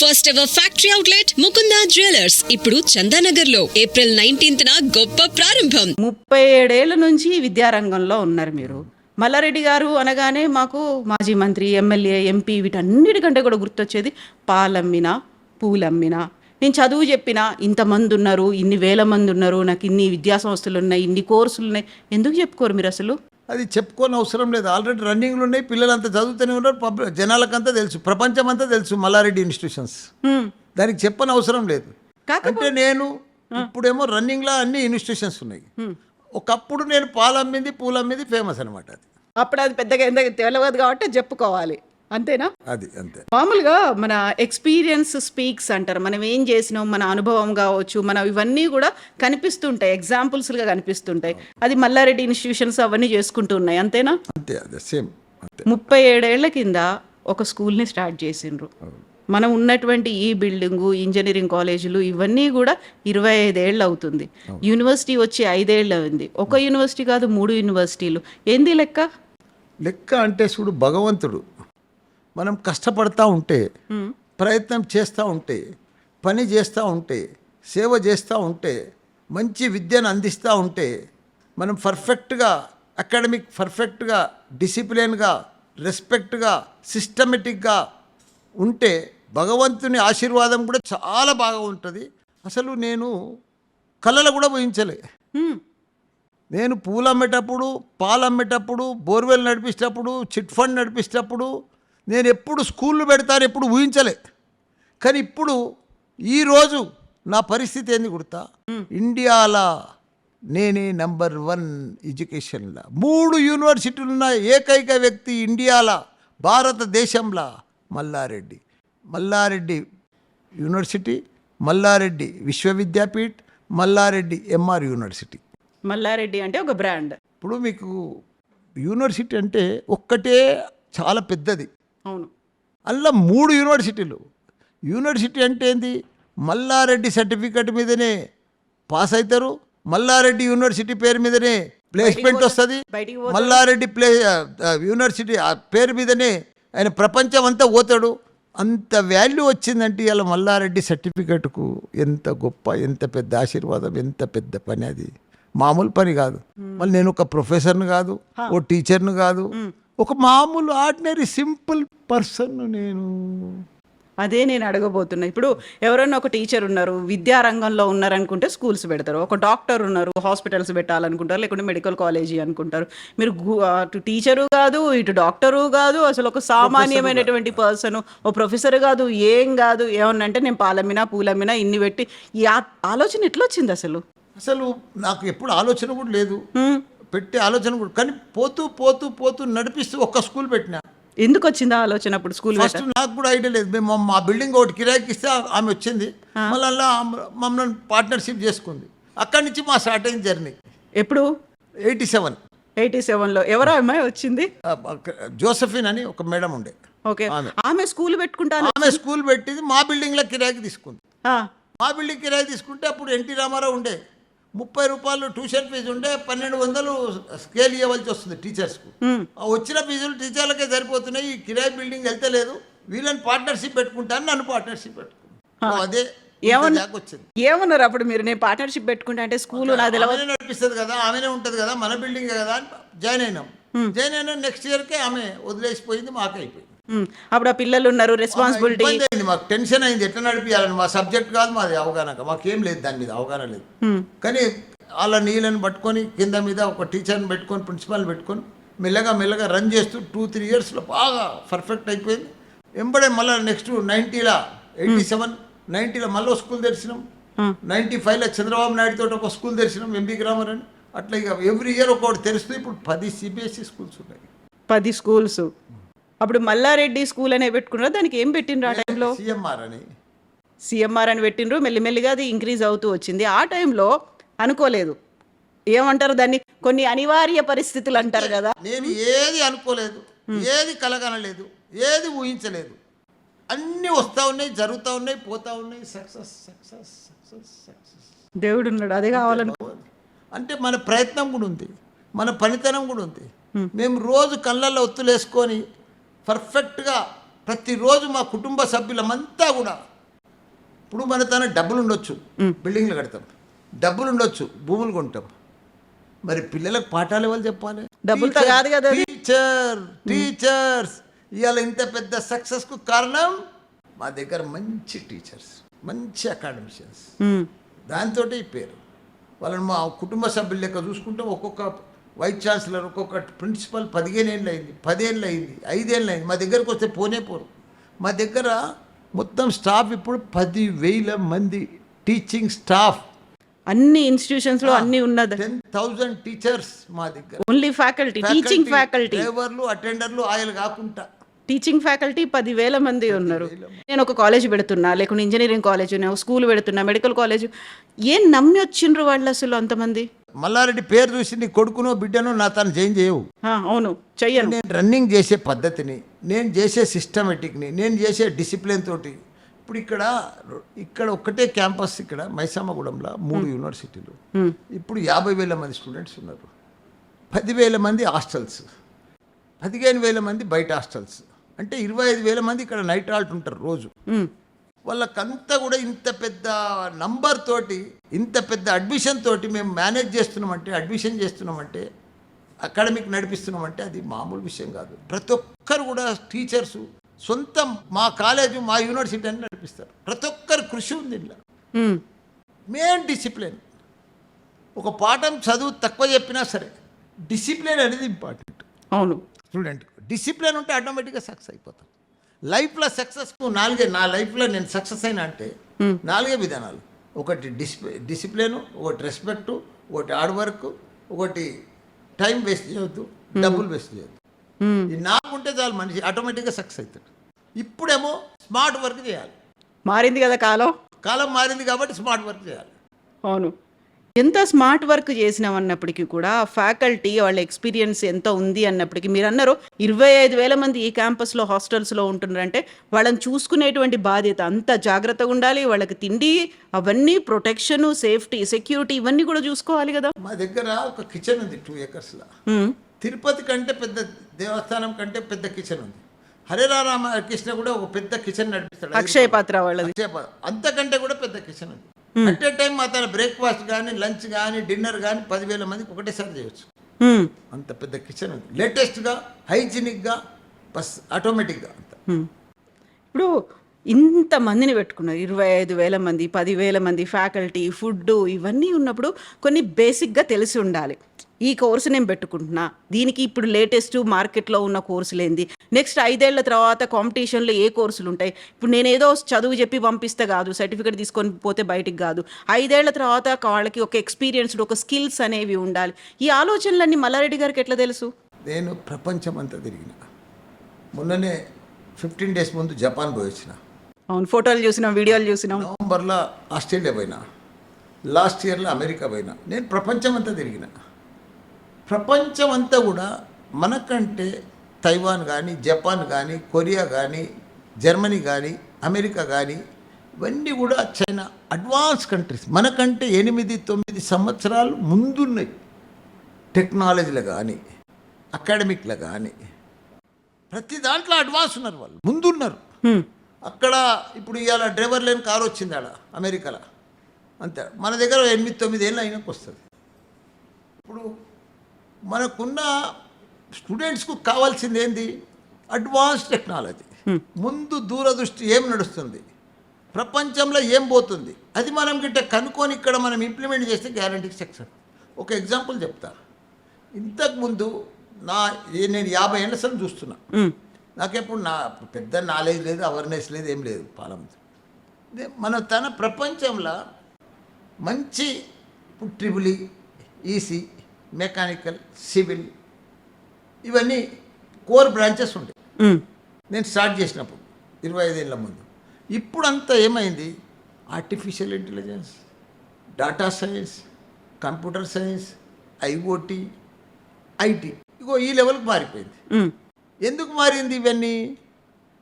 First ever factory outlet Mukunda jewellers ఇప్పుడు చందానగర్ లో April 19న గొప్ప ప్రారంభం. 37 ఏళ్ల నుంచి విద్యారంగంలో ఉన్నారు మీరు. మల్లారెడ్డి గారు అనగానే మాకు మాజీ మంత్రి, ఎమ్మెల్యే, ఎంపీ వీటన్నిటికంటే కూడా గుర్తొచ్చేది పాలమ్మినా, పూలమ్మినా. నేను చదువు చెప్పినా ఇంతమంది ఉన్నారు, ఇన్ని వేల మంది ఉన్నారు, నాకు ఇన్ని విద్యా సంస్థలు ఉన్నాయి, ఇన్ని కోర్సులు ఉన్నాయి, ఎందుకు చెప్పుకోరు మీరు అసలు? అది చెప్పుకోని అవసరం లేదు. ఆల్రెడీ రన్నింగ్లు ఉన్నాయి, పిల్లలంతా చదువుతూనే ఉన్నారు, జనాలకంతా తెలుసు, ప్రపంచం అంతా తెలుసు మల్లారెడ్డి ఇన్స్టిట్యూషన్స్. దానికి చెప్పని అవసరం లేదు. అంటే నేను ఇప్పుడేమో రన్నింగ్లో అన్ని ఇన్స్టిట్యూషన్స్ ఉన్నాయి. ఒకప్పుడు నేను పాలమ్మింది, పూలమ్మింది ఫేమస్ అనమాట. అది అప్పుడు అది పెద్దగా ఎందుకు తెలియదు కాబట్టి చెప్పుకోవాలి, అంతేనా? అది అంతే. మామూలుగా మన ఎక్స్పీరియన్స్ స్పీక్స్ అంటారు. మనం ఏం చేసినాం, మన అనుభవం కావచ్చు, మన ఇవన్నీ కూడా కనిపిస్తుంటాయి, ఎగ్జాంపుల్స్గా కనిపిస్తుంటాయి. అది మల్లారెడ్డి ఇన్స్టిట్యూషన్స్ అవన్నీ చేసుకుంటూ ఉన్నాయి, అంతేనా? అంతే, అదే సేమ్. 37 ఏళ్ల కింద ఒక స్కూల్ని స్టార్ట్ చేసిండ్రు. మనం ఉన్నటువంటి ఈ బిల్డింగు, ఇంజనీరింగ్ కాలేజీలు ఇవన్నీ కూడా 25 ఏళ్ళు అవుతుంది. యూనివర్సిటీ వచ్చి 5 ఏళ్ళు అయింది. ఒక యూనివర్సిటీ కాదు, 3 యూనివర్సిటీలు. ఏంది లెక్క? లెక్క అంటే చూడు, భగవంతుడు మనం కష్టపడతా ఉంటే, ప్రయత్నం చేస్తూ ఉంటే, పని చేస్తూ ఉంటే, సేవ చేస్తూ ఉంటే, మంచి విద్యను అందిస్తూ ఉంటే, మనం పర్ఫెక్ట్గా అకాడమిక్ పర్ఫెక్ట్గా డిసిప్లిన్గా రెస్పెక్ట్గా సిస్టమేటిక్గా ఉంటే భగవంతుని ఆశీర్వాదం కూడా చాలా బాగా ఉంటుంది. అసలు నేను కళలు కూడా ఊహించలే. నేను పూలు అమ్మేటప్పుడు, పాలు అమ్మేటప్పుడు, బోర్వెల్ నడిపించేటప్పుడు, చిట్ ఫండ్ నడిపించేటప్పుడు నేను ఎప్పుడు స్కూళ్ళు పెడతాను ఎప్పుడు ఊహించలే. కానీ ఇప్పుడు ఈరోజు నా పరిస్థితి ఏంది గుర్తా? ఇండియాలో నేనే నంబర్ 1 ఎడ్యుకేషన్లో. 3 యూనివర్సిటీలున్న ఏకైక వ్యక్తి ఇండియాలో, భారతదేశంలో Malla Reddy. Malla Reddy university, Malla Reddy Vishwavidyapeeth, Malla Reddy MR university. Malla Reddy అంటే ఒక బ్రాండ్. ఇప్పుడు మీకు యూనివర్సిటీ అంటే ఒక్కటే చాలా పెద్దది. అవును. అందులో 3 యూనివర్సిటీలు. యూనివర్సిటీ అంటే ఏంది? మల్లారెడ్డి సర్టిఫికెట్ మీదనే పాస్ అవుతారు, మల్లారెడ్డి యూనివర్సిటీ పేరు మీదనే ప్లేస్మెంట్ వస్తుంది, మల్లారెడ్డి యూనివర్సిటీ పేరు మీదనే ఆయన ప్రపంచం అంతా పోతాడు. అంత వాల్యూ వచ్చిందంటే ఇలా మల్లారెడ్డి సర్టిఫికెట్కు ఎంత గొప్ప, ఎంత పెద్ద ఆశీర్వాదం, ఎంత పెద్ద పని. అది మామూలు పని కాదు. మళ్ళీ నేను ఒక ప్రొఫెసర్ని కాదు, ఓ టీచర్ని కాదు, ఒక మామూలు ఆర్డినరీ సింపుల్ పర్సన్ నేను. అదే నేను అడగబోతున్నా. ఇప్పుడు ఎవరైనా ఒక టీచర్ ఉన్నారు, విద్యారంగంలో ఉన్నారనుకుంటే స్కూల్స్ పెడతారు. ఒక డాక్టర్ ఉన్నారు, హాస్పిటల్స్ పెట్టాలనుకుంటారు, లేకుంటే మెడికల్ కాలేజీ అనుకుంటారు. మీరు అటు టీచరు కాదు, ఇటు డాక్టరు కాదు, అసలు ఒక సామాన్యమైనటువంటి పర్సన్, ఓ ప్రొఫెసర్ కాదు, ఏం కాదు. ఏమన్నంటే నేను పాలమ్మినా, పూలమ్మినా ఇన్ని పెట్టి ఈ ఆలోచన ఎట్లా వచ్చింది అసలు? అసలు నాకు ఎప్పుడు ఆలోచన కూడా లేదు, పెట్టే ఆలోచన కూడా. కానీ పోతూ పోతూ పోతూ నడిపిస్తూ ఒక్క స్కూల్ పెట్టినా. ఎందుకు వచ్చిందా ఆలోచన అప్పుడు స్కూల్? ఫస్ట్ నాకు కూడా ఐడియా లేదు. మేము మా బిల్డింగ్ ఒకటి కిరాయికి ఇస్తే ఆమె వచ్చింది, మళ్ళీ అలా మమ్మల్ని పార్ట్నర్షిప్ చేసుకుంది. అక్కడి నుంచి మా స్టార్ట్ అయింది జర్నీ. ఎప్పుడు? 87లో. ఎవరో అమ్మాయి వచ్చింది, జోసఫిన్ అని ఒక మేడం ఉండే. ఓకే. ఆమె స్కూల్ పెట్టుకుంటాను. ఆమె స్కూల్ పెట్టింది, మా బిల్డింగ్లో కిరాయికి తీసుకుంది. మా బిల్డింగ్ కిరాయి తీసుకుంటే అప్పుడు ఎన్టీ రామారావు ఉండే, 30 రూపాయలు ట్యూషన్ ఫీజు ఉండే, 1200 స్కేల్ ఇవ్వాల్సి వస్తుంది టీచర్స్కు. వచ్చిన ఫీజులు టీచర్లకే సరిపోతున్నాయి, ఈ కిరాయి బిల్డింగ్ వెళ్తలేదు, వీళ్ళని పార్ట్నర్షిప్ పెట్టుకుంటాను, నన్ను పార్ట్నర్షిప్ పెట్టుకున్నాను. అదే వచ్చింది. ఏమన్నారు అప్పుడు మీరు? నేను పార్ట్నర్షిప్ పెట్టుకుంటా అంటే స్కూల్ ఆమెనే నడిపిస్తుంది కదా, ఆమెనే ఉంటుంది కదా, మన బిల్డింగే కదా అని జాయిన్ అయినాం. నెక్స్ట్ ఇయర్కే ఆమె వదిలేసిపోయింది, మాకే అయిపోయింది. అప్పుడు ఆ పిల్లలు ఉన్నారు, రెస్పాన్సిబిలిటీ అయింది, మాకు టెన్షన్ అయింది, ఎట్లా నడిపించాలని. మా సబ్జెక్ట్ కాదు మాది, అవగాహన మాకేం లేదు, దాని మీద అవగాహన లేదు. కానీ వాళ్ళ నీళ్ళని పట్టుకొని కింద మీద ఒక టీచర్ని పెట్టుకొని, ప్రిన్సిపాల్ని పెట్టుకొని మెల్లగా మెల్లగా రన్ చేస్తూ 2-3 ఇయర్స్లో బాగా పర్ఫెక్ట్ అయిపోయింది. వెంబడే మళ్ళీ నెక్స్ట్ 90లో 87, 90లో మళ్ళీ స్కూల్ తెరిచినాం. 95లో చంద్రబాబు నాయుడు తోటి ఒక స్కూల్ తెరిచినాం, ఎంబీ గ్రామర్ అని. అట్లా ఇక ఎవ్రీ ఇయర్ ఒకటి తెరుస్తూ ఇప్పుడు 10 సిబిఎస్ఈ స్కూల్స్ ఉన్నాయి. 10 స్కూల్స్. అప్పుడు మల్లారెడ్డి స్కూల్ అనే పెట్టుకున్నారు, దానికి ఏం పెట్టిండ్రు ఆ టైంలో? సిఎంఆర్ అని పెట్టిండ్రు. మెల్లిమెల్లిగా అది ఇంక్రీజ్ అవుతూ వచ్చింది. ఆ టైంలో అనుకోలేదు, ఏమంటారు దాన్ని, కొన్ని అనివార్య పరిస్థితులు అంటారు కదా. నేను ఏది అనుకోలేదు, ఏది కలగనలేదు, ఏది ఊహించలేదు. అన్నీ వస్తూ ఉన్నాయి, జరుగుతూ ఉన్నాయి, పోతూ ఉన్నాయి. Success success success success. దేవుడు ఉన్నాడు, అదే కావాలను. అంటే మన ప్రయత్నం కూడా ఉంది, మన పనితనం కూడా ఉంది. మేము రోజు కళ్ళల్లో ఒత్తులేసుకొని పర్ఫెక్ట్గా ప్రతిరోజు మా కుటుంబ సభ్యులమంతా కూడా ఇప్పుడు మన తన డబ్బులు ఉండొచ్చు, బిల్డింగ్లు కడతాం, డబ్బులు ఉండొచ్చు, భూములు కొంటాం. మరి పిల్లలకు పాఠాలు ఎవరు చెప్పాలి? డబ్బులతో కాదు కదా అది. టీచర్స్ ఇవాళ ఇంత పెద్ద సక్సెస్కు కారణం మా దగ్గర మంచి టీచర్స్, మంచి అకాడమిషియన్స్, దాంతో ఈ పేరు. వాళ్ళని మా కుటుంబ సభ్యుల లెక్క చూసుకుంటే ఒక్కొక్క వైస్ ఛాన్సలర్, ఒక్కొక్క ప్రిన్సిపల్ 15 ఏళ్ళు అయింది, 10 ఏళ్ళు అయింది, 5 ఏళ్ళు అయింది. మా దగ్గరకు వస్తే పోనే పోరు. మా దగ్గర మొత్తం స్టాఫ్ ఇప్పుడు 10,000 మంది టీచింగ్ స్టాఫ్. అన్ని ఇన్స్టిట్యూషన్స్ లో అన్ని ఉన్నది. 10,000 టీచర్స్ మా దగ్గర. ఓన్లీ ఫ్యాకల్టీ, టీచింగ్ ఫ్యాకల్టీ, డ్రైవర్లు, అటెండర్లు, ఆయన కాకుండా టీచింగ్ ఫ్యాకల్టీ 10,000 మంది ఉన్నారు. నేను ఒక కాలేజ్ పెడుతున్నా, లేకుంటే ఇంజనీరింగ్ కాలేజ్, స్కూల్ పెడుతున్నా, మెడికల్ కాలేజ్, ఏం నమ్మి వచ్చిండ్రు వాళ్ళు అసలు అంతమంది? మల్లారెడ్డి పేరు చూసి నీ కొడుకునో బిడ్డనో నా తను జాయిన్ చేయవు. అవును, చెయ్యను. నేను రన్నింగ్ చేసే పద్ధతిని, నేను చేసే సిస్టమేటిక్ని, నేను చేసే డిసిప్లిన్ తోటి ఇప్పుడు ఇక్కడ ఒక్కటే క్యాంపస్, ఇక్కడ మైసామగూడెంలో 3 యూనివర్సిటీలు, ఇప్పుడు 50,000 మంది స్టూడెంట్స్ ఉన్నారు. 10,000 మంది హాస్టల్స్, 15,000 మంది బయట హాస్టల్స్, అంటే 25,000 మంది ఇక్కడ నైట్ హాల్ట్ ఉంటారు రోజు. వాళ్ళకంతా కూడా ఇంత పెద్ద నంబర్ తోటి, ఇంత పెద్ద అడ్మిషన్ తోటి మేము మేనేజ్ చేస్తున్నామంటే, అడ్మిషన్ చేస్తున్నామంటే, అకాడమిక్ నడిపిస్తున్నామంటే అది మామూలు విషయం కాదు. ప్రతి ఒక్కరు కూడా టీచర్సు సొంతం మా కాలేజు, మా యూనివర్సిటీ అని నడిపిస్తారు. ప్రతి ఒక్కరు కృషి ఉంది ఇలా. Main discipline. ఒక పాఠం చదువు తక్కువ చెప్పినా సరే డిసిప్లిన్ అనేది ఇంపార్టెంట్. అవును, స్టూడెంట్ డిసిప్లిన్ ఉంటే ఆటోమేటిక్గా సక్సెస్ అయిపోతాం. లైఫ్లో సక్సెస్కు నా లైఫ్లో నేను సక్సెస్ అయినా అంటే 4 విధానాలు. ఒకటి డిసిప్లిన్, ఒకటి రెస్పెక్ట్, ఒకటి హార్డ్ వర్క్, ఒకటి టైం వేస్ట్ చేయొద్దు, డబ్బులు వేస్ట్ చేయొద్దు. ఈ 4 ఉంటే చాలు, మనిషి ఆటోమేటిక్గా సక్సెస్ అవుతాడు. ఇప్పుడేమో స్మార్ట్ వర్క్ చేయాలి. మారింది కదా కాలం మారింది కాబట్టి స్మార్ట్ వర్క్ చేయాలి. అవును, ఎంత స్మార్ట్ వర్క్ చేసినాం అన్నప్పటికీ కూడా ఫ్యాకల్టీ వాళ్ళ ఎక్స్పీరియన్స్ ఎంత ఉంది అన్నప్పటికీ, మీరు అన్నారు 25,000 మంది ఈ క్యాంపస్లో హాస్టల్స్లో ఉంటున్నారంటే వాళ్ళని చూసుకునేటువంటి బాధ్యత అంత జాగ్రత్తగా ఉండాలి. వాళ్ళకి తిండి అవన్నీ, ప్రొటెక్షన్, సేఫ్టీ, సెక్యూరిటీ ఇవన్నీ కూడా చూసుకోవాలి కదా. మా దగ్గర ఒక కిచెన్ ఉంది 2 ఏకర్స్లో. తిరుపతి కంటే పెద్ద, దేవస్థానం కంటే పెద్ద కిచెన్ ఉంది. హరే రామకృష్ణ కూడా ఒక పెద్ద కిచెన్ నడిపిస్తాడు, అక్షయ పాత్ర వాళ్ళది. అంతకంటే కూడా పెద్ద కిచెన్ ఉంది. అట్ ఏ టైం మా తన బ్రేక్ఫాస్ట్ కానీ, లంచ్ కానీ, డిన్నర్ కానీ 10,000 మందికి ఒకటేసారి చేయొచ్చు. అంత పెద్ద కిచెన్ ఉంది. లేటెస్ట్గా, హైజీనిక్గా, బస్ ఆటోమేటిక్గా అంత. ఇప్పుడు ఇంతమందిని పెట్టుకున్నారు, 25,000 మంది, 10,000 మంది ఫ్యాకల్టీ, ఫుడ్ ఇవన్నీ ఉన్నప్పుడు కొన్ని బేసిక్గా తెలిసి ఉండాలి. ఈ కోర్సు నేను పెట్టుకుంటున్నా, దీనికి ఇప్పుడు లేటెస్ట్ మార్కెట్లో ఉన్న కోర్సులు ఏంది, నెక్స్ట్ 5 ఏళ్ల తర్వాత కాంపిటీషన్లో ఏ కోర్సులు ఉంటాయి. ఇప్పుడు నేను ఏదో చదువు చెప్పి పంపిస్తే కాదు, సర్టిఫికేట్ తీసుకొని పోతే బయటికి కాదు. 5 ఏళ్ల తర్వాత వాళ్ళకి ఒక ఎక్స్పీరియన్స్డ్, ఒక స్కిల్స్ అనేవి ఉండాలి. ఈ ఆలోచనలన్నీ మల్లారెడ్డి గారికి ఎట్లా తెలుసు? నేను ప్రపంచం అంతా తిరిగిన. మొన్ననే 15 డేస్ ముందు జపాన్ పోయి వచ్చిన. అవును, ఫోటోలు చూసినాం, వీడియోలు చూసినాం. నవంబర్లో ఆస్ట్రేలియా పోయినా, లాస్ట్ ఇయర్లో అమెరికా పోయినా. నేను ప్రపంచం అంతా తిరిగిన. ప్రపంచం అంతా కూడా మనకంటే తైవాన్ కానీ, జపాన్ కానీ, కొరియా కానీ, జర్మనీ కానీ, అమెరికా కానీ, ఇవన్నీ కూడా చైనా అడ్వాన్స్ కంట్రీస్. మనకంటే 8-9 సంవత్సరాలు ముందున్నాయి. టెక్నాలజీలో కానీ, అకాడమిక్లో కానీ, ప్రతి దాంట్లో అడ్వాన్స్ ఉన్నారు, వాళ్ళు ముందున్నారు. అక్కడ ఇప్పుడు ఇవాళ డ్రైవర్ లేని కారు వచ్చింది ఆడ అమెరికాలో, అంతే. మన దగ్గర 8-9 ఏళ్ళు అయినాక వస్తుంది. ఇప్పుడు మనకున్న స్టూడెంట్స్కు కావాల్సింది ఏంది? Advance technology. ముందు దూరదృష్టి, ఏం నడుస్తుంది ప్రపంచంలో, ఏం పోతుంది, అది మనం గిట్ట కనుక్కొని ఇక్కడ మనం ఇంప్లిమెంట్ చేస్తే గ్యారంటీకి సక్సెస్. ఒక ఎగ్జాంపుల్ చెప్తా. ఇంతకుముందు నేను 50 ఏళ్ళ సంది చూస్తున్నా. నాకెప్పుడు పెద్ద నాలెడ్జ్ లేదు, అవేర్నెస్ లేదు, ఏం లేదు. మన తన ప్రపంచంలో మంచి ట్రిపుల్ ఈసీ, మెకానికల్, సివిల్, ఇవన్నీ కోర్ బ్రాంచెస్ ఉంటాయి. నేను స్టార్ట్ చేసినప్పుడు 25 ఏళ్ళ ముందు. ఇప్పుడంతా ఏమైంది? Artificial intelligence, data science, computer science, IoT, IT, ఇగో ఈ లెవెల్కి మారిపోయింది. ఎందుకు మారింది ఇవన్నీ?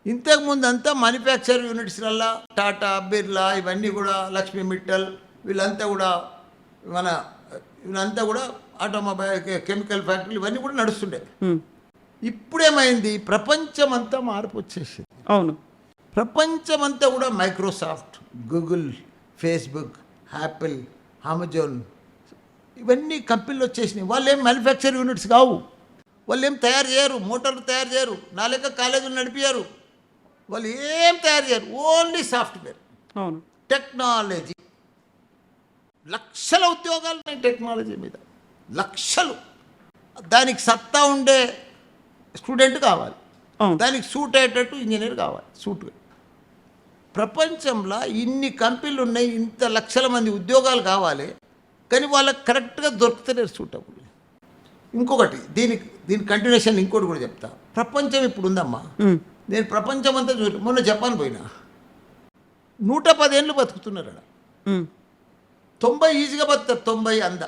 ఇంతకుముందు అంతా మ్యానుఫ్యాక్చర్ యూనిట్స్లల్లా టాటా, బిర్లా, ఇవన్నీ కూడా లక్ష్మీ మిట్టల్, వీళ్ళంతా కూడా వీళ్ళంతా కూడా ఆటోమొబైల్, కెమికల్ ఫ్యాక్టరీలు ఇవన్నీ కూడా నడుస్తుండే. ఇప్పుడేమైంది? ప్రపంచం అంతా మార్పు వచ్చేసింది. అవును, ప్రపంచమంతా కూడా Microsoft, Google, Facebook, Apple, Amazon ఇవన్నీ కంపెనీలు వచ్చేసినాయి. వాళ్ళు ఏం మ్యానుఫ్యాక్చర్ యూనిట్స్ కావు, వాళ్ళు ఏం తయారు చేయరు, మోటార్లు తయారు చేయరు, నా లెక్క కాలేజీలు నడిపారు, వాళ్ళు ఏం తయారు చేయరు, ఓన్లీ సాఫ్ట్వేర్, అవును, టెక్నాలజీ. లక్షల ఉద్యోగాలు ఉన్నాయి టెక్నాలజీ మీద, లక్షలు. దానికి సత్తా ఉండే స్టూడెంట్ కావాలి, అవును. దానికి సూట్ అయ్యేటట్టు ఇంజనీర్ కావాలి, సూట్. ప్రపంచంలో ఇన్ని కంపెనీలు ఉన్నాయి, ఇంత లక్షల మంది ఉద్యోగాలు కావాలి, కానీ వాళ్ళకి కరెక్ట్గా దొరుకుతలేరు సూటబుల్. ఇంకొకటి దీని కంటిన్యూషన్ ఇంకోటి కూడా చెప్తా. ప్రపంచం ఇప్పుడు ఉందమ్మా, నేను ప్రపంచం అంతా మొన్న జపాన్ పోయినా, 110 ఏళ్ళు బతుకుతున్నారు అక్కడ. 90 ఈజీగా బతుకుతారు, 90 అంద.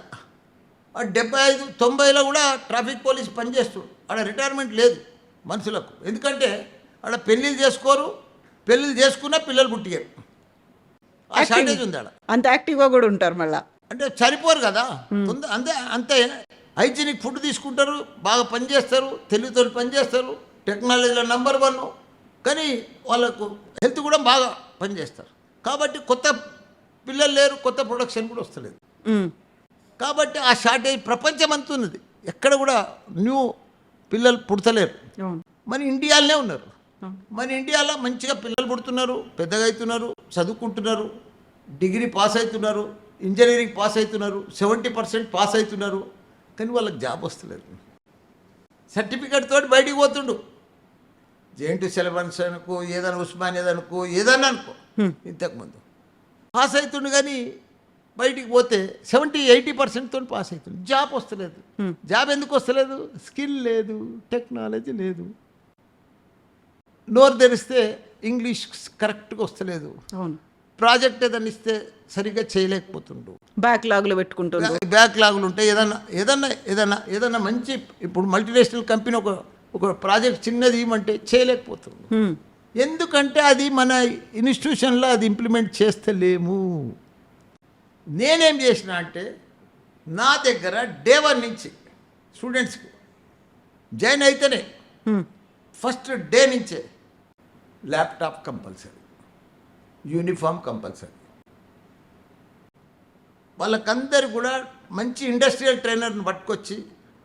75, 90లో కూడా ట్రాఫిక్ పోలీస్ పనిచేస్తారు. ఆడ రిటైర్మెంట్ లేదు మనుషులకు, ఎందుకంటే ఆడ పెళ్ళిళ్ళు చేసుకోరు, పెళ్ళిళ్ళు చేసుకున్నా పిల్లలు పుట్టిగారు. ఆ షార్టేజ్ ఉంది ఆడ. అంత యాక్టివ్గా కూడా ఉంటారు మళ్ళీ, అంటే సరిపోరు కదా, అంతే హైజీనిక్ ఫుడ్ తీసుకుంటారు, బాగా పనిచేస్తారు, తెలివితో పనిచేస్తారు, టెక్నాలజీలో నెంబర్ 1. కానీ వాళ్ళకు హెల్త్ కూడా బాగా పనిచేస్తారు. కాబట్టి కొత్త పిల్లలు లేరు, కొత్త ప్రొడక్షన్ కూడా వస్తలేదు. కాబట్టి ఆ షార్టేజ్ ప్రపంచం అంతా ఉన్నది, ఎక్కడ కూడా న్యూ పిల్లలు పుడతలేరు. మన ఇండియాలోనే ఉన్నారు. మన ఇండియాలో మంచిగా పిల్లలు పుడుతున్నారు, పెద్దగా అవుతున్నారు, చదువుకుంటున్నారు, డిగ్రీ పాస్ అవుతున్నారు, ఇంజనీరింగ్ పాస్ అవుతున్నారు, 70% పాస్ అవుతున్నారు, కానీ వాళ్ళకి జాబ్ వస్తలేదు. సర్టిఫికేట్ తోటి బయటికి పోతుండు, జేఎన్టీ సిలబస్ అనుకో, ఏదైనా ఉస్మానియా అనుకో, ఏదన్నా అనుకో, ఇంతకుముందు పాస్ అవుతుండు, కానీ బయటికి పోతే 70-80% తోటి పాస్ అవుతుంది, జాబ్ వస్తలేదు. జాబ్ ఎందుకు వస్తలేదు? స్కిల్ లేదు, టెక్నాలజీ లేదు. నోరు తెరిస్తే ఇంగ్లీష్ కరెక్ట్గా వస్తలేదు, అవును. ప్రాజెక్ట్ ఏదైనా ఇస్తే సరిగ్గా చేయలేకపోతుండు, బ్యాక్లాగ్లు పెట్టుకుంటుండ్రు. బ్యాక్లాగులు ఉంటాయి. ఏదన్నా మంచి ఇప్పుడు మల్టీనేషనల్ కంపెనీ ఒక ప్రాజెక్ట్ చిన్నది ఇవ్వమంటే చేయలేకపోతుండు. ఎందుకంటే అది మన ఇన్స్టిట్యూషన్లో అది ఇంప్లిమెంట్ చేస్తలేము. నేనేం చేసిన అంటే, నా దగ్గర డే 1 నుంచి స్టూడెంట్స్కి జాయిన్ అయితేనే ఫస్ట్ డే నుంచే ల్యాప్టాప్ కంపల్సరీ, యూనిఫామ్ కంపల్సరీ. వాళ్ళకందరు కూడా మంచి ఇండస్ట్రియల్ ట్రైనర్ని పట్టుకొచ్చి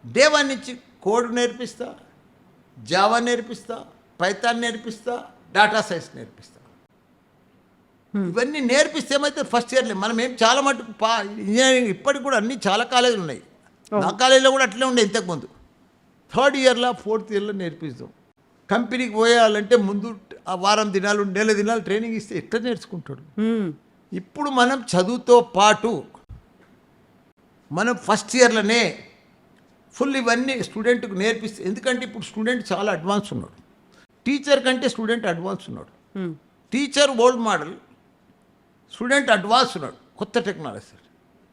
డే 1 నుంచి కోడ్ నేర్పిస్తా, జావా నేర్పిస్తా, పైథాన్ నేర్పిస్తా, డాటా సైన్స్ నేర్పిస్తా. ఇవన్నీ నేర్పిస్తే ఏమైతే ఫస్ట్ ఇయర్లే మనం ఏం చాలా మటుకు ఇంజనీరింగ్ ఇప్పటికి కూడా అన్నీ చాలా కాలేజీలు ఉన్నాయి. నా కాలేజీలో కూడా అట్లే ఉండే ఇంతకుముందు. 3rd ఇయర్లో 4th ఇయర్లో నేర్పిస్తాం. కంపెనీకి పోయాలంటే ముందు ఆ వారం దినాలు, నెల దినాలు ట్రైనింగ్ ఇస్తే ఎట్లా నేర్చుకుంటాడు. ఇప్పుడు మనం చదువుతో పాటు మనం ఫస్ట్ ఇయర్లోనే ఫుల్ ఇవన్నీ స్టూడెంట్కి నేర్పిస్తే, ఎందుకంటే ఇప్పుడు స్టూడెంట్ చాలా అడ్వాన్స్ ఉన్నాడు, టీచర్ కంటే స్టూడెంట్ అడ్వాన్స్ ఉన్నాడు. Teacher old model, student advance ఉన్నాడు, కొత్త టెక్నాలజీ.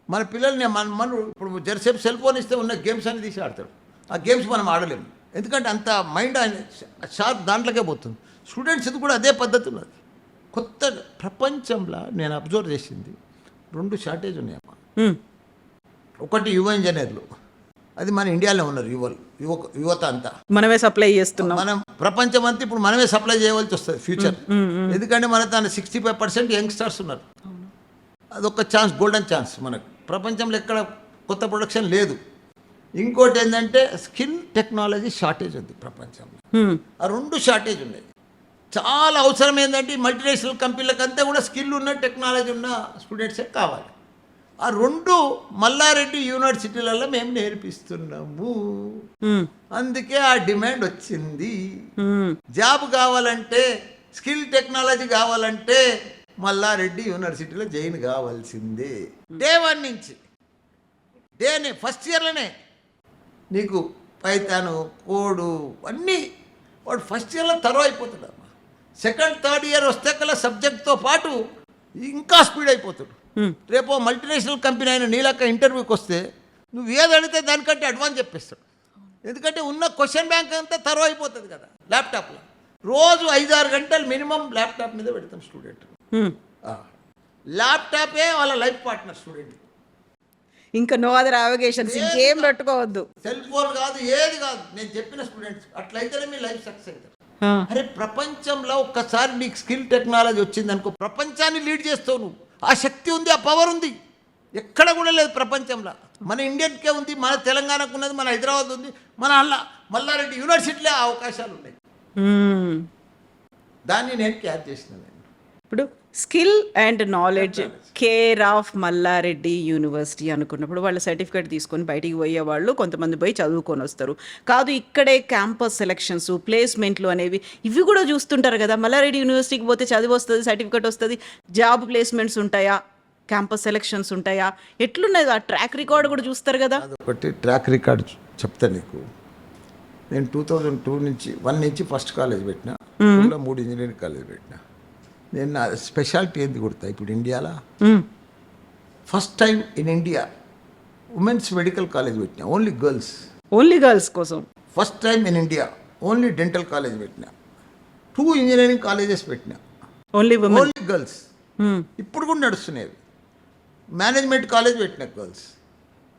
మన పిల్లల్ని మన ఇప్పుడు జరసేపు సెల్ ఫోన్ ఇస్తే ఉన్న గేమ్స్ అన్ని తీసి ఆడతాడు. ఆ గేమ్స్ మనం ఆడలేము, ఎందుకంటే అంత మైండ్ ఆయన షార్ప్ దాంట్లోకే పోతుంది. స్టూడెంట్స్ది కూడా అదే పద్ధతి ఉన్నది. కొత్త ప్రపంచంలో నేను అబ్జర్వ్ చేసింది 2 షార్టేజ్ ఉన్నాయమ్మా. ఒకటి యువ ఇంజనీర్లు, అది మన ఇండియాలో ఉన్నారు, యువత అంతా మనమే సప్లై చేస్తున్నాం. మనం ప్రపంచం అంతా ఇప్పుడు మనమే సప్లై చేయవలసి వస్తుంది ఫ్యూచర్. ఎందుకంటే మన తన 65% యంగ్స్టర్స్ ఉన్నారు. అదొక ఛాన్స్, గోల్డెన్ ఛాన్స్ మనకు. ప్రపంచంలో ఎక్కడ కొత్త ప్రొడక్షన్ లేదు. ఇంకోటి ఏంటంటే స్కిల్ టెక్నాలజీ షార్టేజ్ ఉంది ప్రపంచంలో. ఆ 2 షార్టేజ్ ఉన్నాయి. చాలా అవసరం ఏంటంటే మల్టీనేషనల్ కంపెనీలకు అంతా కూడా స్కిల్ ఉన్న టెక్నాలజీ ఉన్న స్టూడెంట్సే కావాలి. ఆ 2 మల్లారెడ్డి యూనివర్సిటీలలో మేము నేర్పిస్తున్నాము. అందుకే ఆ డిమాండ్ వచ్చింది. జాబ్ కావాలంటే, స్కిల్ టెక్నాలజీ కావాలంటే మల్లారెడ్డి యూనివర్సిటీలో జాయిన్ కావాల్సిందే. డే 1 నుంచి ఫస్ట్ ఇయర్లోనే నీకు పైథాను, కోడు అన్నీ వాడు ఫస్ట్ ఇయర్లో తర్వాత అయిపోతాడు అమ్మా. 2nd, 3rd ఇయర్ వస్తే కల్లా సబ్జెక్ట్తో పాటు ఇంకా స్పీడ్ అయిపోతాడు. రేపు మల్టీనేషనల్ కంపెనీ అయిన నీలక్క ఇంటర్వ్యూకి వస్తే నువ్వు ఏది అడిగితే దానికంటే అడ్వాన్స్ చెప్పేస్తాడు. ఎందుకంటే ఉన్న క్వశ్చన్ బ్యాంక్ అంతా తర్వాత అయిపోతుంది కదా ల్యాప్టాప్లో. రోజు 5-6 గంటలు మినిమం ల్యాప్టాప్ మీద పెడతాం స్టూడెంట్. ల్యాప్టాపే వాళ్ళ లైఫ్ పార్ట్నర్ స్టూడెంట్. ఇంకా నో అదర్ అవగేషన్స్, ఇంకేం పెట్టుకోవద్దు. సెల్ ఫోన్ కాదు, ఏది కాదు. నేను చెప్పిన స్టూడెంట్స్ అట్లయితేనే మీ లైఫ్ సక్సెస్ అవుతారు. ఆ. అరే ప్రపంచంలో ఒక్కసారి నీకు స్కిల్ టెక్నాలజీ వచ్చింది అనుకో, ప్రపంచాన్ని లీడ్ చేస్తావు నువ్వు. ఆ శక్తి ఉంది, ఆ పవర్ ఉంది, ఎక్కడ కూడా లేదు ప్రపంచంలో. మన ఇండియన్కే ఉంది, మన తెలంగాణకు ఉన్నది, మన హైదరాబాద్ ఉంది, మన మల్లారెడ్డి యూనివర్సిటీలో ఆ అవకాశాలు ఉన్నాయి. దాన్ని నేను క్యాచ్ చేసిన. నేను ఇప్పుడు skill and knowledge care of Malla Reddy university అనుకున్నప్పుడు వాళ్ళ సర్టిఫికేట్ తీసుకొని బయటికి పోయే వాళ్ళు కొంతమంది పోయి చదువుకొని వస్తారు. కాదు ఇక్కడే క్యాంపస్ సెలక్షన్స్, ప్లేస్మెంట్లు అనేవి ఇవి కూడా చూస్తుంటారు కదా. మల్లారెడ్డి యూనివర్సిటీకి పోతే చదివి వస్తుంది, సర్టిఫికేట్ వస్తుంది, జాబ్ ప్లేస్మెంట్స్ ఉంటాయా, క్యాంపస్ సెలక్షన్స్ ఉంటాయా, ఎట్లున్నది ఆ ట్రాక్ రికార్డ్ కూడా చూస్తారు కదా. అదొకటి ట్రాక్ రికార్డ్ చెప్తా నీకు. నేను 2002 నుంచి 1 నుంచి ఫస్ట్ కాలేజ్ పెట్టిన, 3 ఇంజనీరింగ్ కాలేజ్ పెట్టిన. నేను నా స్పెషాలిటీ ఏంది కొడతా ఇప్పుడు ఇండియాలో. First time in India women's medical college పెట్టిన, ఓన్లీ గర్ల్స్. ఓన్లీ గర్ల్స్ కోసం. First time in India only dental college పెట్టిన, 2 ఇంజనీరింగ్ కాలేజెస్ పెట్టిన, ఓన్లీ ఓన్లీ గర్ల్స్. ఇప్పుడు కూడా నడుస్తున్నాయి. మేనేజ్మెంట్ కాలేజ్ పెట్టిన గర్ల్స్.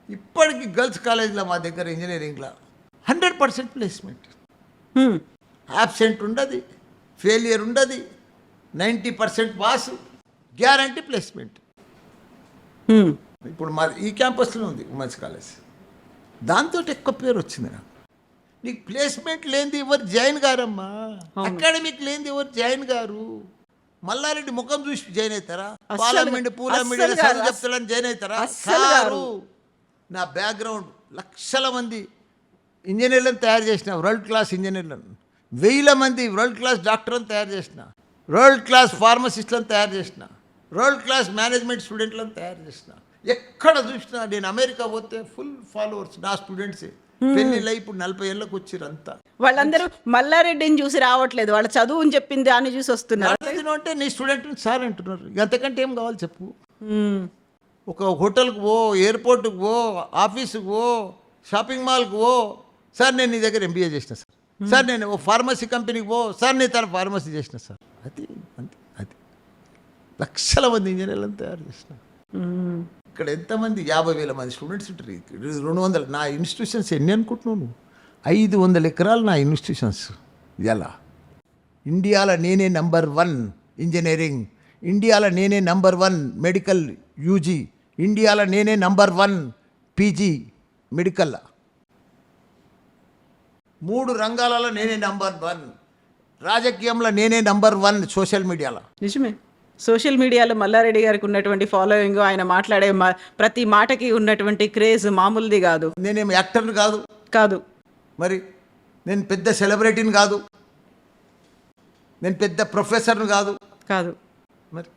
ఇప్పటికి గర్ల్స్ కాలేజ్లో మా దగ్గర ఇంజనీరింగ్లో 100% ప్లేస్మెంట్. యాబ్సెంట్ ఉండదు, ఫెయిలియర్ ఉండదు, 90% పాస్, గ్యారంటీ ప్లేస్మెంట్. ఇప్పుడు మా ఈ క్యాంపస్లో ఉంది ఉమెన్స్ కాలేజ్. దాంతో ఎక్కువ పేరు వచ్చింది నాకు. నీకు ప్లేస్మెంట్ లేనిది ఎవరు జాయిన్ గారమ్మా, అకాడమిక్ లేనిది ఎవరు జాయిన్ గారు. మల్లారెడ్డి ముఖం చూసి జాయిన్ అవుతారా? పార్లమెంట్ పూలమెంట్ చెప్తాడని జాయిన్ అవుతారా? సారు. నా బ్యాక్గ్రౌండ్ లక్షల మంది ఇంజనీర్లను తయారు చేసిన, వరల్డ్ క్లాస్ ఇంజనీర్లను, 1000 మంది వరల్డ్ క్లాస్ డాక్టర్లను తయారు చేసిన, వరల్డ్ క్లాస్ ఫార్మసిస్ట్లను తయారు చేసిన, వరల్డ్ క్లాస్ మేనేజ్మెంట్ స్టూడెంట్లను తయారు చేసిన. ఎక్కడ చూసినా నేను అమెరికా పోతే ఫుల్ ఫాలోవర్స్ నా స్టూడెంట్సే. పెళ్ళిళ్ళు ఇప్పుడు 40 ఏళ్ళకి వచ్చారు అంతా. వాళ్ళందరూ మల్లారెడ్డిని చూసి రావట్లేదు, వాళ్ళ చదువు అని చెప్పింది దాన్ని చూసి వస్తున్నారు. అంటే నీ స్టూడెంట్ సార్ అంటున్నారు. అంతకంటే ఏం కావాలి చెప్పు. ఒక హోటల్కి పో, ఎయిర్పోర్ట్కి పో, ఆఫీస్కి పో, షాపింగ్ మాల్కి పో, సార్ నేను నీ దగ్గర ఎంబీఏ చేసిన సార్, సార్ నేను ఓ ఫార్మసీ కంపెనీకి పో, సార్ నేను తన ఫార్మసీ చేసిన సార్. అది అంతే. అది లక్షల మంది ఇంజనీర్లను తయారు చేసిన. ఇక్కడ ఎంతమంది 50,000 మంది స్టూడెంట్స్ ఉంటారు. 200 నా ఇన్స్టిట్యూషన్స్ ఎన్ని అనుకుంటున్నావు నువ్వు? 500 ఎకరాలు నా ఇన్స్టిట్యూషన్స్. ఎలా ఇండియాలో నేనే నంబర్ 1 ఇంజనీరింగ్, ఇండియాలో నేనే నంబర్ 1 మెడికల్ యూజీ, ఇండియాలో నేనే నంబర్ 1 పీజీ మెడికల్. 3 రంగాలలో నేనే నంబర్ 1. రాజకీయంలో నేనే నంబర్ 1 సోషల్ మీడియాలో. నిజమే. సోషల్ మీడియాలో మల్లారెడ్డి గారికి ఉన్నటువంటి ఫాలోయింగ్, ఆయన మాట్లాడే ప్రతి మాటకి ఉన్నటువంటి క్రేజ్ మామూలుది కాదు. నేనేం యాక్టర్ని కాదు కాదు మరి, నేను పెద్ద సెలబ్రిటీని కాదు, నేను పెద్ద ప్రొఫెసర్ని కాదు కాదు మరి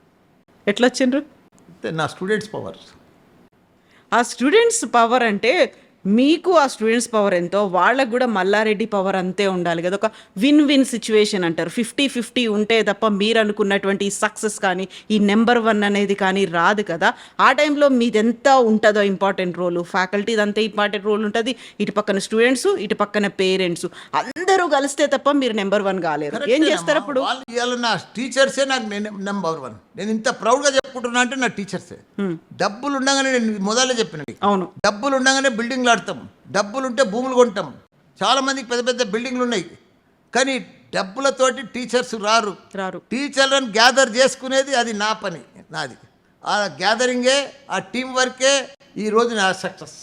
ఎట్లా వచ్చిండ్రు? నా స్టూడెంట్స్ పవర్. ఆ స్టూడెంట్స్ పవర్ అంటే మీకు ఆ స్టూడెంట్స్ పవర్ ఎంతో వాళ్ళకు కూడా మల్లారెడ్డి పవర్ అంతే ఉండాలి కదా. ఒక విన్ విన్ సిచ్యువేషన్ అంటారు. 50-50 ఉంటే తప్ప మీరు అనుకున్నటువంటి సక్సెస్ కానీ ఈ నెంబర్ 1 అనేది కానీ రాదు కదా. ఆ టైంలో మీదెంత ఉంటుందో ఇంపార్టెంట్ రోలు, ఫ్యాకల్టీది అంతే ఇంపార్టెంట్ రోల్ ఉంటుంది, ఇటు పక్కన స్టూడెంట్స్, ఇటు పక్కన పేరెంట్స్ అందరూ కలిస్తే తప్ప మీరు నెంబర్ 1 కాలేరు. ఏం చేస్తారు అప్పుడు? నా టీచర్సే నాకు నెంబర్ 1. నేను ఇంత ప్రౌడ్గా చెప్పుకుంటున్నా అంటే నా టీచర్సే. డబ్బులు ఉండగానే, నేను మొదలే చెప్పిన, అవును, డబ్బులు ఉండగానే బిల్డింగ్లు ఆడతాం, డబ్బులుంటే భూములు కొంటాం. చాలామందికి పెద్ద పెద్ద బిల్డింగ్లు ఉన్నాయి, కానీ డబ్బులతోటి టీచర్స్ రారు. టీచర్లను గ్యాదర్ చేసుకునేది అది నా పని, నాది. ఆ గ్యాదరింగే, ఆ టీం వర్కే ఈరోజు నా సక్సెస్.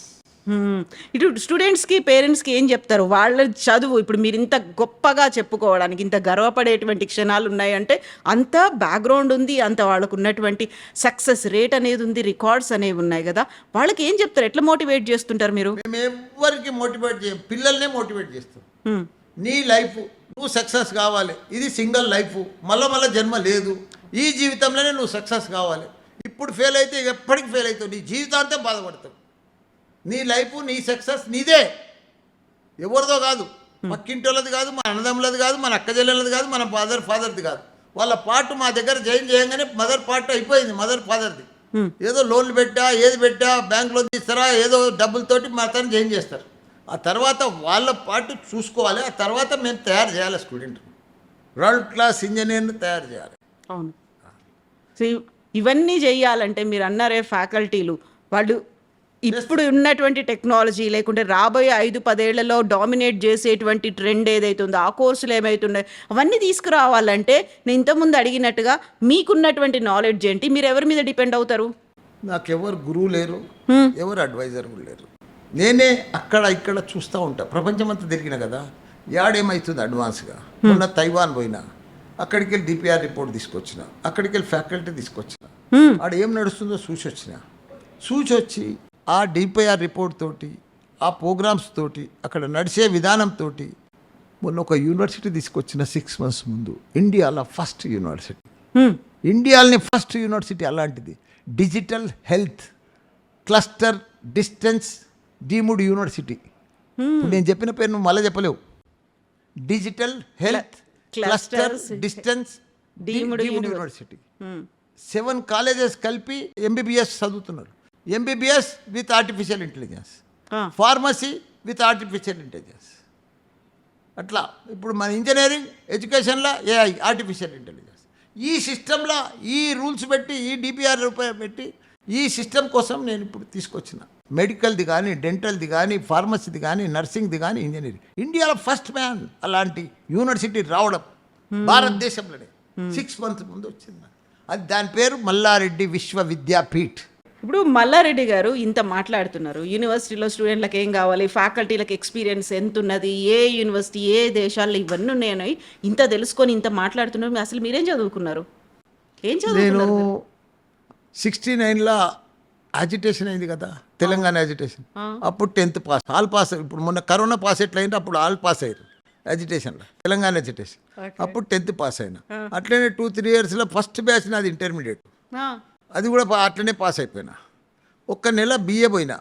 ఇటు స్టూడెంట్స్కి పేరెంట్స్కి ఏం చెప్తారు? వాళ్ళ చదువు ఇప్పుడు మీరు ఇంత గొప్పగా చెప్పుకోవడానికి, ఇంత గర్వపడేటువంటి క్షణాలు ఉన్నాయంటే అంత బ్యాక్గ్రౌండ్ ఉంది, అంత వాళ్ళకు ఉన్నటువంటి సక్సెస్ రేట్ అనేది ఉంది, రికార్డ్స్ అనేవి ఉన్నాయి కదా. వాళ్ళకి ఏం చెప్తారు? ఎట్లా మోటివేట్ చేస్తుంటారు మీరు? మేము ఎవరికి మోటివేట్ చేయం, పిల్లల్నే మోటివేట్ చేస్తాం. నీ లైఫ్ నువ్వు సక్సెస్ కావాలి, ఇది సింగిల్ లైఫ్, మళ్ళీ జన్మ లేదు, ఈ జీవితంలోనే నువ్వు సక్సెస్ కావాలి. ఇప్పుడు ఫెయిల్ అయితే ఎప్పటికి ఫెయిల్ అవుతావు, నీ జీవితాంతం బాధపడతావు. నీ లైఫ్, నీ సక్సెస్ నీదే, ఎవరిదో కాదు, పక్కింటోళ్ళది కాదు, మన అన్నదమ్ములది కాదు, మన అక్క చెల్లెలది కాదు, మన ఫాదర్ది కాదు. వాళ్ళ పార్ట్ మా దగ్గర జాయిన్ చేయగానే మదర్ పార్ట్ అయిపోయింది, మదర్ ఫాదర్ది. ఏదో లోన్లు పెట్టా, ఏది పెట్టా, బ్యాంక్ లోన్ తీస్తారా, ఏదో డబ్బులతోటి మా తను జాయిన్ చేస్తారు. ఆ తర్వాత వాళ్ళ పార్ట్ చూసుకోవాలి. ఆ తర్వాత మేము తయారు చేయాలి స్టూడెంట్, వరల్డ్ క్లాస్ ఇంజనీర్ని తయారు చేయాలి. అవును. సో ఇవన్నీ చేయాలంటే మీరు అన్నారే ఫ్యాకల్టీలు, వాళ్ళు ఇప్పుడు ఉన్నటువంటి టెక్నాలజీ లేకుంటే రాబోయే 5-10 ఏళ్లలో డామినేట్ చేసేటువంటి ట్రెండ్ ఏదైతే ఉందో ఆ కోర్సులు ఏమైతున్నాయి అవన్నీ తీసుకురావాలంటే నేను ఇంతకుముందు అడిగినట్టుగా మీకున్నటువంటి నాలెడ్జ్ ఏంటి, మీరు ఎవరి మీద డిపెండ్ అవుతారు? నాకెవరు గురువు లేరు, ఎవరు అడ్వైజర్ లేరు. నేనే అక్కడ ఇక్కడ చూస్తూ ఉంటా. ప్రపంచమంతా తిరిగిన కదా, యాడేమవుతుంది అడ్వాన్స్గా. మొన్న తైవాన్ పోయినా, అక్కడికి వెళ్ళి డిపిఆర్ రిపోర్ట్ తీసుకొచ్చిన, అక్కడికి వెళ్ళి ఫ్యాకల్టీ తీసుకొచ్చిన, ఆడ ఏం నడుస్తుందో చూసి వచ్చి ఆ డిపిఆర్ రిపోర్ట్ తోటి, ఆ ప్రోగ్రామ్స్ తోటి, అక్కడ నడిచే విధానంతో మొన్న ఒక యూనివర్సిటీ తీసుకొచ్చిన 6 months ముందు. ఇండియాలో ఫస్ట్ యూనివర్సిటీ, ఇండియాలోని ఫస్ట్ యూనివర్సిటీ అలాంటిది. Digital health cluster distance deemed university. నేను చెప్పిన పేరు నువ్వు మళ్ళీ చెప్పలేవు. Digital health cluster distance deemed university. 7 colleges కలిపి ఎంబీబీఎస్ చదువుతున్నారు. MBBS with artificial intelligence, pharmacy with artificial intelligence. అట్లా ఇప్పుడు మన ఇంజనీరింగ్ ఎడ్యుకేషన్లో ఏఐ ఆర్టిఫిషియల్ ఇంటెలిజెన్స్. ఈ సిస్టంలో ఈ రూల్స్ పెట్టి, ఈ డిపిఆర్ పెట్టి, ఈ సిస్టమ్ కోసం నేను ఇప్పుడు తీసుకొచ్చిన. మెడికల్ది కానీ, డెంటల్ది కానీ, ఫార్మసీది కానీ, నర్సింగ్ది కానీ, ఇంజనీరింగ్. ఇండియాలో ఫస్ట్ మ్యాన్ అలాంటి యూనివర్సిటీ రావడం భారతదేశంలోనే 6 months ముందు వచ్చింది. అది దాని పేరు మల్లారెడ్డి విశ్వవిద్యాపీఠ్. ఇప్పుడు మల్లారెడ్డి గారు ఇంత మాట్లాడుతున్నారు, యూనివర్సిటీలో స్టూడెంట్లకు ఏం కావాలి, ఫ్యాకల్టీలకు ఎక్స్పీరియన్స్ ఎంత ఉన్నది, ఏ యూనివర్సిటీ ఏ దేశాల్లో ఇవన్నీ ఉన్నాయి, ఇంత తెలుసుకొని ఇంత మాట్లాడుతున్నారు. అసలు మీరేం చదువుకున్నారు, ఏం చదువుకున్నారు? నేను 69లో యాజిటేషన్ అయింది కదా, తెలంగాణ యాజిటేషన్. అప్పుడు 10th పాస్, ఆల్ పాస్. ఇప్పుడు మొన్న కరోనా పాస్ ఎట్లయింది, అప్పుడు ఆల్ పాస్ అయ్యారు యాజిటేషన్లో, తెలంగాణ యాజిటేషన్. అప్పుడు 10th పాస్ అయినా. అట్లనే 2-3 yearsలో ఫస్ట్ బ్యాచ్ నాది ఇంటర్మీడియట్, అది కూడా అట్లనే పాస్ అయిపోయినా. 1 నెల బిఏ పోయినా.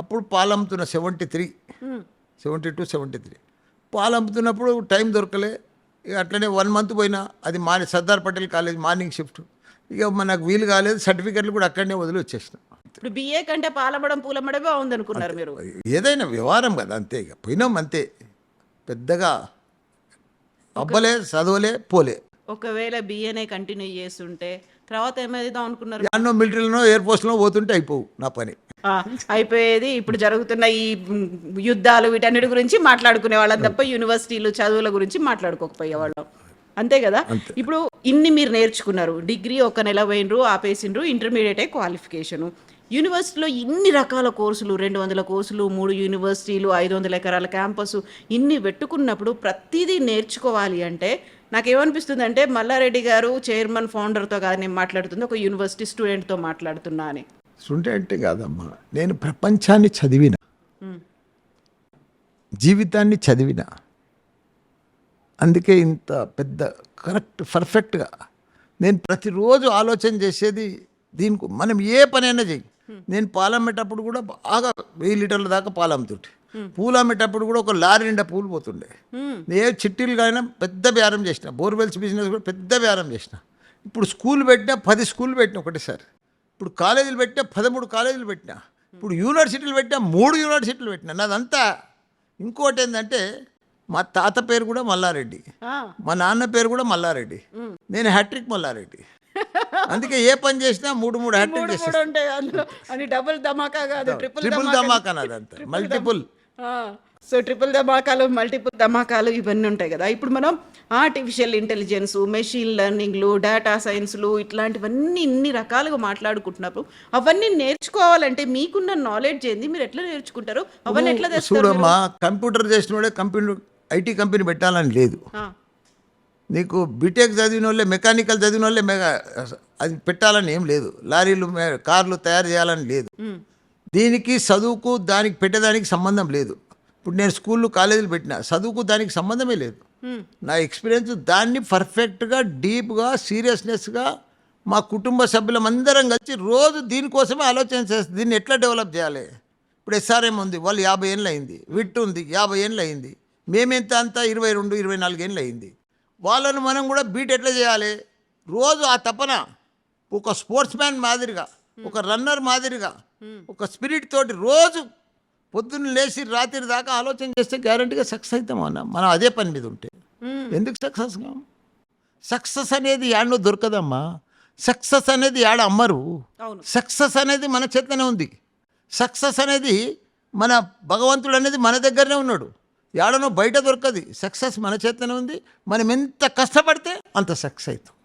అప్పుడు పాలు అమ్ముతున్నా 72-73 పాలు అమ్ముతున్నప్పుడు టైం దొరకలే. ఇక అట్లనే 1 month పోయినా. అది Sardar Patel college morning shift. ఇక మనకు వీలు కాలేదు, సర్టిఫికెట్లు కూడా అక్కడనే వదిలి వచ్చేసిన. ఇప్పుడు బిఏ కంటే పాలమ్మడం పూలమ్మడే బాగుంది అనుకున్నారు మీరు? ఏదైనా వ్యవహారం కదా, అంతే. ఇక పోయినాం అంతే, పెద్దగా అబ్బలే చదవలే పోలే. ఒకవేళ బిఏనే కంటిన్యూ చేస్తుంటే తర్వాత ఏమైదాం అనుకున్నారు? ఎన్నో మిలిటరీలోనో ఎయిర్ ఫోర్స్లో పోతుంటే అయిపోవు నా పని, అయిపోయేది. ఇప్పుడు జరుగుతున్న ఈ యుద్ధాలు వీటన్నిటి గురించి మాట్లాడుకునే వాళ్ళం తప్ప యూనివర్సిటీలు చదువుల గురించి మాట్లాడుకోకపోయేవాళ్ళం, అంతే కదా? ఇప్పుడు ఇన్ని మీరు నేర్చుకున్నారు, డిగ్రీ 1 నెల పోయినరు, ఆపేసిండ్రు, ఇంటర్మీడియట్ క్వాలిఫికేషను. యూనివర్సిటీలో ఇన్ని రకాల కోర్సులు, 200 కోర్సులు, 3 యూనివర్సిటీలు, 500 ఎకరాల క్యాంపస్, ఇన్ని పెట్టుకున్నప్పుడు ప్రతిదీ నేర్చుకోవాలి అంటే నాకేమనిపిస్తుంది అంటే, మల్లారెడ్డి గారు చైర్మన్ ఫౌండర్తో కాదు నేను మాట్లాడుతుంది, ఒక యూనివర్సిటీ స్టూడెంట్తో మాట్లాడుతున్నా అని. స్టూడెంట్ కాదమ్మా, నేను ప్రపంచాన్ని చదివిన, జీవితాన్ని చదివిన. అందుకే ఇంత పెద్ద కరెక్ట్ పర్ఫెక్ట్గా నేను ప్రతిరోజు ఆలోచన చేసేది దీనికి. మనం ఏ పనైనా చెయ్యి. నేను పాలు అమ్మేటప్పుడు కూడా బాగా 1000 లీటర్ల దాకా పాలు అమ్ముతుంటే, పూలు అమ్మేటప్పుడు కూడా ఒక లారీ నిండా పూలు పోతుండే. ఏ చిట్టీలు కానీ పెద్ద బేరం చేసిన, బోర్వెల్స్ బిజినెస్ కూడా పెద్ద బేరం చేసిన. ఇప్పుడు స్కూల్ పెట్టినా 10 స్కూల్ పెట్టినా ఒకటేసారి. ఇప్పుడు కాలేజీలు పెట్టినా 13 కాలేజీలు పెట్టినా. ఇప్పుడు యూనివర్సిటీలు పెట్టినా 3 యూనివర్సిటీలు పెట్టినా. నాదంతా. ఇంకోటి ఏంటంటే, మా తాత పేరు కూడా మల్లారెడ్డి, మా నాన్న పేరు కూడా మల్లారెడ్డి, నేను హ్యాట్రిక్ మల్లారెడ్డి. అందుకే ఏ పని చేసినా 3 హ్యాట్రిక్ చేసేస్తా. డబుల్ ధమాకా కాదు, ట్రిపుల్ ధమాకా నాదంతా, మల్టిపుల్. సో ట్రిపుల్ ధమాకాలు, మల్టిపుల్ ధమాకాలు ఇవన్నీ ఉంటాయి కదా. ఇప్పుడు మనం ఆర్టిఫిషియల్ ఇంటెలిజెన్స్, మెషిన్ లెర్నింగ్లు, డేటా సైన్స్లు ఇట్లాంటివన్నీ ఇన్ని రకాలుగా మాట్లాడుకుంటున్నప్పుడు అవన్నీ నేర్చుకోవాలంటే మీకున్న నాలెడ్జ్ ఏంది, మీరు ఎట్లా నేర్చుకుంటారు, అవన్నీ ఎట్లా తెస్తారు? చూడమ్మా, కంప్యూటర్ చేసిన వాళ్ళే కంప్యూటర్ ఐటీ కంపెనీ పెట్టాలని లేదు. నీకు బీటెక్ చదివిన వాళ్ళే, మెకానికల్ చదివిన వాళ్ళే అది పెట్టాలని ఏం లేదు. లారీలు కార్లు తయారు చేయాలని లేదు. దీనికి చదువుకు దానికి పెట్టేదానికి సంబంధం లేదు. ఇప్పుడు నేను స్కూళ్ళు కాలేజీలు పెట్టినా, చదువుకు దానికి సంబంధమే లేదు. నా ఎక్స్పీరియన్స్ దాన్ని పర్ఫెక్ట్గా డీప్గా సీరియస్నెస్గా మా కుటుంబ సభ్యులమందరం కలిసి రోజు దీనికోసమే ఆలోచన చేస్తుంది, దీన్ని ఎట్లా డెవలప్ చేయాలి. ఇప్పుడు ఎస్ఆర్ఎం ఉంది, వాళ్ళు 50 ఏళ్ళు అయింది. విట్ ఉంది, 50 ఏళ్ళు అయింది. మేమెంత అంతా 22-24 ఏళ్ళు అయింది. వాళ్ళను మనం కూడా బీట్ ఎట్లా చేయాలి, రోజు ఆ తపన ఒక స్పోర్ట్స్ మ్యాన్ మాదిరిగా, ఒక రన్నర్ మాదిరిగా, ఒక స్పిరిట్ తోటి రోజు పొద్దున్న లేచి రాత్రి దాకా ఆలోచన చేస్తే గ్యారంటీగా సక్సెస్ అవుతాం అన్న. మనం అదే పని మీద ఉంటే ఎందుకు సక్సెస్ కాం? సక్సెస్ అనేది యాడనో దొరకదమ్మా. సక్సెస్ అనేది యాడ అమ్మరు. సక్సెస్ అనేది మన చేతనే ఉంది. సక్సెస్ అనేది మన భగవంతుడు అనేది మన దగ్గరనే ఉన్నాడు, ఏడనో బయట దొరకది. సక్సెస్ మన చేతనే ఉంది. మనం ఎంత కష్టపడితే అంత సక్సెస్ అవుతాం.